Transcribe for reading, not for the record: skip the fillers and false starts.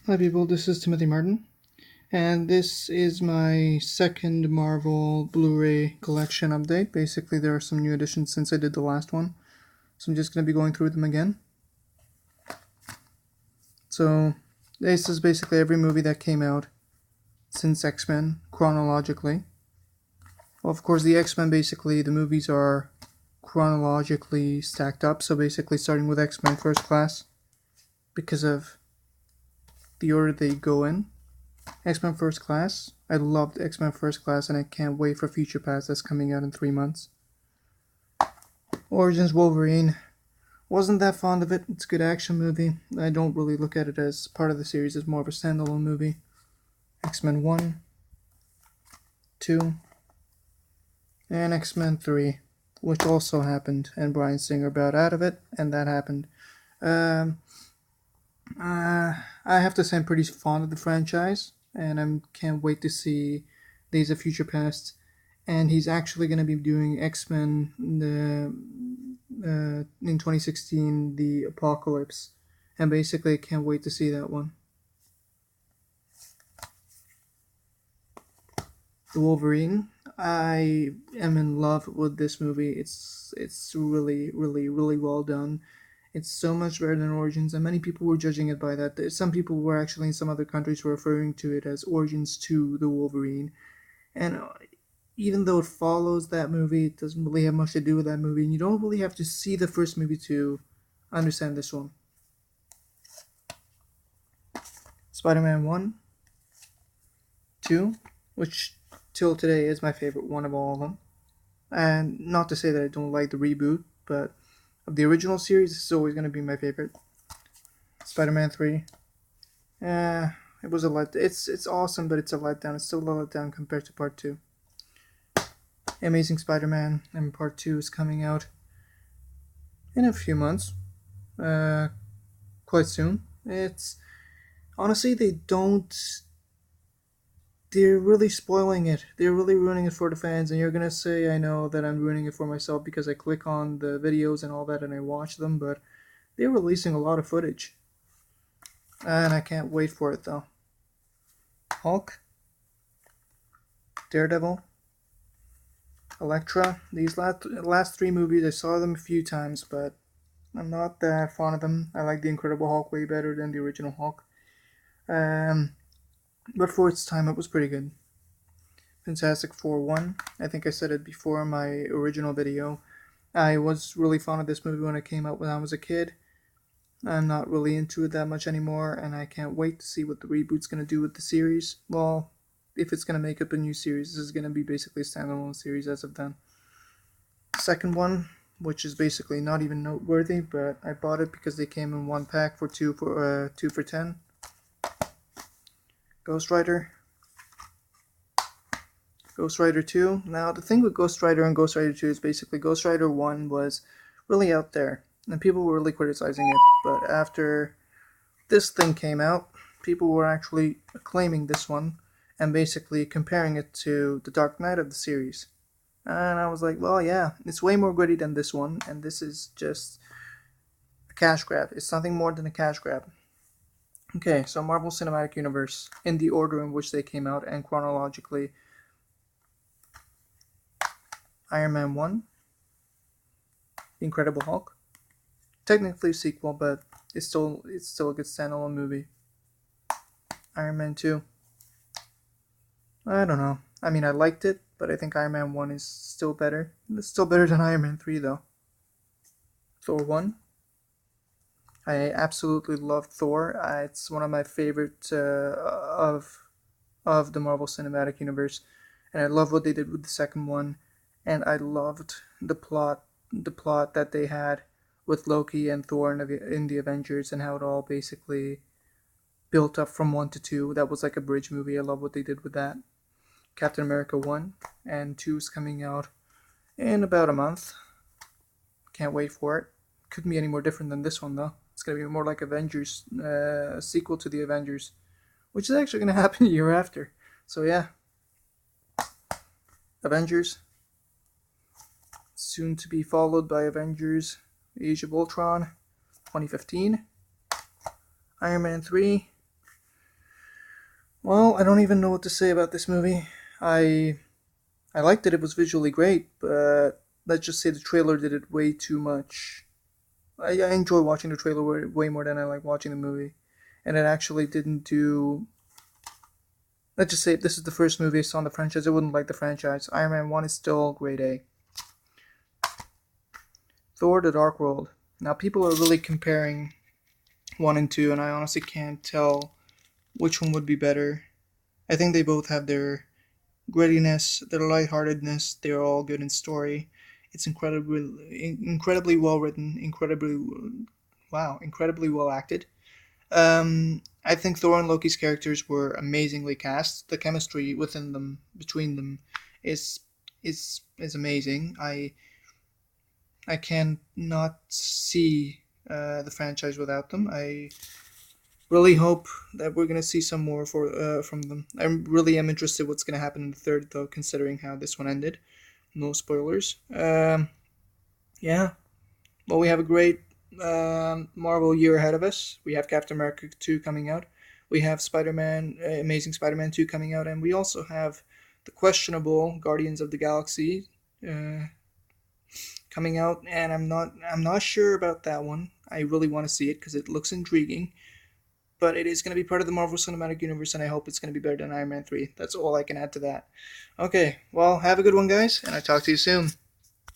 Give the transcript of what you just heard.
Hi people, this is Timothy Martin, and this is my second Marvel Blu-ray collection update. Basically, there are some new additions since I did the last one, so I'm just going to be going through them again. So, this is basically every movie that came out since X-Men, chronologically. Well, of course, the X-Men, basically, the movies are chronologically stacked up, so basically starting with X-Men First Class, because of the order they go in. X-Men First Class. I loved X-Men First Class and I can't wait for Future Past that's coming out in 3 months. Origins Wolverine. Wasn't that fond of it. It's a good action movie. I don't really look at it as part of the series. It's more of a standalone movie. X-Men 1, 2, and X-Men 3, which also happened, and Bryan Singer bowed out of it, and that happened. I have to say I'm pretty fond of the franchise, and I can't wait to see Days of Future Past. And he's actually going to be doing X-Men in 2016, The Apocalypse, and basically I can't wait to see that one. The Wolverine. I am in love with this movie. It's really well done. It's so much better than Origins, and many people were judging it by that. Some people were actually in some other countries were referring to it as Origins 2, The Wolverine. And even though it follows that movie, it doesn't really have much to do with that movie, and you don't really have to see the first movie to understand this one. Spider-Man 1, 2, which till today is my favorite one of all of them. And not to say that I don't like the reboot, but of the original series, this is always going to be my favorite. Spider-Man 3. It was a let. It's awesome, but it's a letdown. It's still a letdown compared to Part 2. Amazing Spider-Man and Part 2 is coming out in a few months. Quite soon. It's honestly they're really spoiling it. They're really ruining it for the fans, and you're gonna say I know that I'm ruining it for myself because I click on the videos and all that and I watch them, but they're releasing a lot of footage. And I can't wait for it though. Hulk, Daredevil, Elektra. These last three movies, I saw them a few times, but I'm not that fond of them. I like the Incredible Hulk way better than the original Hulk. But for its time, it was pretty good. Fantastic Four 1. I think I said it before in my original video. I was really fond of this movie when it came out when I was a kid. I'm not really into it that much anymore, and I can't wait to see what the reboot's going to do with the series. Well, if it's going to make up a new series, this is going to be basically a standalone series as of then. Second one, which is basically not even noteworthy, but I bought it because they came in one pack for 2 for 10. Ghost Rider. Ghost Rider 2. Now, the thing with Ghost Rider and Ghost Rider 2 is basically Ghost Rider 1 was really out there, and people were really criticizing it, but after this thing came out, people were actually acclaiming this one and basically comparing it to the Dark Knight of the series. And I was like, well, yeah, it's way more gritty than this one, and this is just a cash grab. It's nothing more than a cash grab. Okay, so Marvel Cinematic Universe, in the order in which they came out and chronologically. Iron Man 1, The Incredible Hulk. Technically a sequel, but it's still a good standalone movie. Iron Man 2. I don't know. I mean, I liked it, but I think Iron Man 1 is still better. It's still better than Iron Man 3, though. Thor 1. I absolutely love Thor. It's one of my favorites of the Marvel Cinematic Universe, and I love what they did with the second one, and I loved the plot that they had with Loki and Thor in the Avengers, and how it all basically built up from 1 to 2. That was like a bridge movie. I love what they did with that. Captain America 1 and 2 is coming out in about a month. Can't wait for it. Couldn't be any more different than this one, though. It's going to be more like Avengers, a sequel to the Avengers, which is actually going to happen a year after. So yeah. Avengers. Soon to be followed by Avengers Age of Ultron 2015. Iron Man 3. Well, I don't even know what to say about this movie. I I liked it. It was visually great, but let's just say the trailer did it way too much. I enjoy watching the trailer way more than I like watching the movie, and it actually didn't do. Let's just say if this is the first movie I saw in the franchise, I wouldn't like the franchise. Iron Man 1 is still grade A. Thor: The Dark World. Now, people are really comparing 1 and 2, and I honestly can't tell which one would be better. I think they both have their grittiness, their lightheartedness. They're all good in story. It's incredibly well written, incredibly well acted. I think Thor and Loki's characters were amazingly cast. The chemistry between them, is is amazing. I can not see the franchise without them. I really hope that we're gonna see some more from them. I really am interested what's gonna happen in the third, though, considering how this one ended. No spoilers. Yeah. Well, we have a great Marvel year ahead of us. We have Captain America 2 coming out. We have Amazing Spider Man 2 coming out. And we also have the questionable Guardians of the Galaxy uh, coming out. And I'm not sure about that one. I really want to see it because it looks intriguing. But it is going to be part of the Marvel Cinematic Universe, and I hope it's going to be better than Iron Man 3. That's all I can add to that. Okay, well, have a good one, guys, and I'll talk to you soon.